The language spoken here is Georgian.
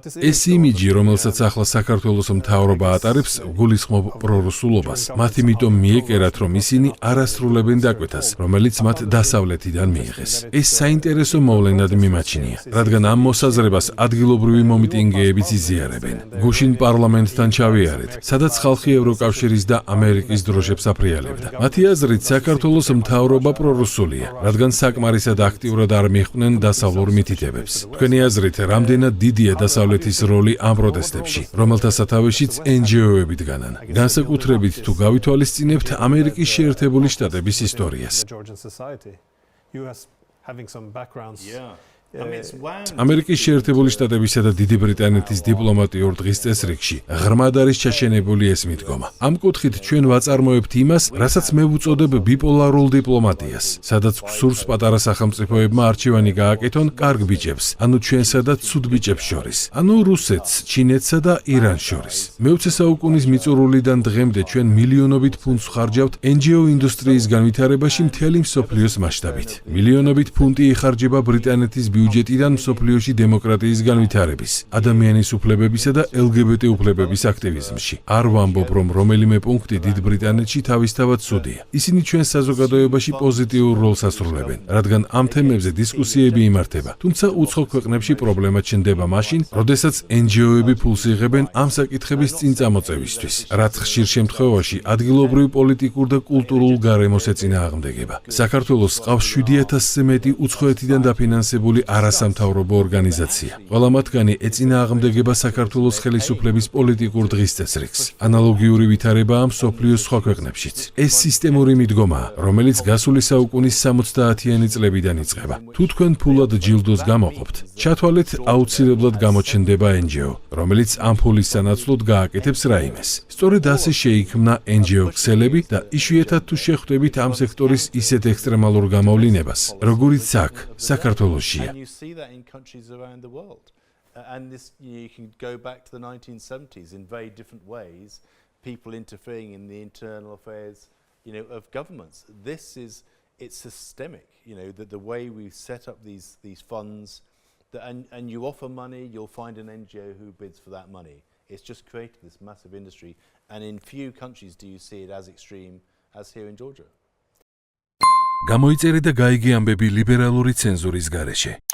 ეს იმიჯი, რომელსაც ახლა საქართველოს მთავრობა ატარებს, გულისხმობ პრორუსულობას. მათ იმიტომ მიეკერათ, რომ ისინი არასრულებენ დაკვეთას, რომელიც მათ დასავლეთიდან მიიღეს. ეს საინტერესო მოვლენად მიმაჩნია, რადგან ამ მოსაზრებას ადგილობრივი მომიტინგეებიც იზიარებენ. გუშინ პარლამენტთან ჩავიარეთ, სადაც ხალხი ევროკავშირის და ამერიკის დროშებს აფრიალებდა. მათი აზრით, საქართველოს მთავრობა პრორუსულია, რადგან საკმარისად აქტიურად არ მიჰყვნენ დასავლურ მითითებებს. თქვენი აზრით, რამდენად დიდია დასავლეთის როლი ამ პროტესტებში, რომელთა სათავეშიც NGO-ები დგანან. განსაკუთრებით თუ გავითვალისწინებთ ამერიკის შეერთებული შტატების ისტორიას. ამერიკის შეერთებული შტატებისა და დიდი ბრიტანეთის დიპლომატიურ დღის წესრიგში ღრმად არის ჩაშენებული ეს მიდგომა. ამ კუთხით ჩვენ ვაწარმოებთ იმას, რასაც მე ვუწოდებ ბიპოლარულ დიპლომატიას, სადაც გსურს პატარა სახელმწიფოებმა არჩევანი გააკეთონ კარგ ბიჭებს, ანუ ჩვენსა და ცუდ ბიჭებს შორის, ანუ რუსეთს, ჩინეთსა და ირანს შორის. მე-20 საუკუნის მიწურულიდან დღემდე ჩვენ მილიონობით ფუნტს ვხარჯავთ NGO ინდუსტრიის განვითარებაში მთელი მსოფლიოს მასშტაბით. მილიონობით ფუნტი იხარჯება ბრიტანეთის ბიუჯეტიდან მსოფლიოში დემოკრატიის განვითარების, ადამიანის უფლებებისა და LGBT უფლებების აქტივიზმში. არ ვამბობ, რომ რომელიმე პუნქტი დიდ ბრიტანეთში თავისთავად ცუდია. ისინი ჩვენს საზოგადოებაში პოზიტიურ როლს ასრულებენ, რადგან ამ თემებზე დისკუსიები იმართება. თუმცა უცხო ქვეყნებში პრობლემა ჩნდება მაშინ, როდესაც NGO-ები ფულს იღებენ ამ საკითხების წინ წამოწევისთვის, რაც ხშირ შემთხვევაში ადგილობრივ პოლიტიკურ და კულტურულ გარემოს ეწინააღმდეგება. საქართველოს ყავს 7000-ზე მეტი უცხოეთიდან დაფინანსებული არასამთავრობო ორგანიზაცია. ყველა მათგანი ეწინააღმდეგება საქართველოს ხელისუფლების პოლიტიკურ დღის წესრიგს. ანალოგიური ვითარებაა მსოფლიოს სხვა ქვეყნებშიც. ეს სისტემური მიდგომაა, რომელიც გასული საუკუნის 70-იანი წლებიდან იწყება. თუ თქვენ ფულად ჯილდოს გამოყოფთ, ჩათვალეთ აუცილებლად გამოჩნდება NGO, რომელიც ამ ფულის სანაცვლოდ გააკეთებს რაიმეს. სწორედ ასე შეიქმნა NGO ქსელები და იშვიათად თუ შეხვდებით ამ სექტორის ისეთ ექსტრემალურ გამოვლინებას, როგორიც აქ, საქართველოშია. And you see that in countries around the world. And this, you can go back to the 1970s in very different ways, people interfering in the internal affairs, of governments. It's systemic, the way we set up these funds, and you offer money, you'll find an NGO who bids for that money. It's just created this massive industry, and in few countries do you see it as extreme as here in Georgia. გამოიწერე და გაიგე ამბები ლიბერალური ცენზურის გარეშე.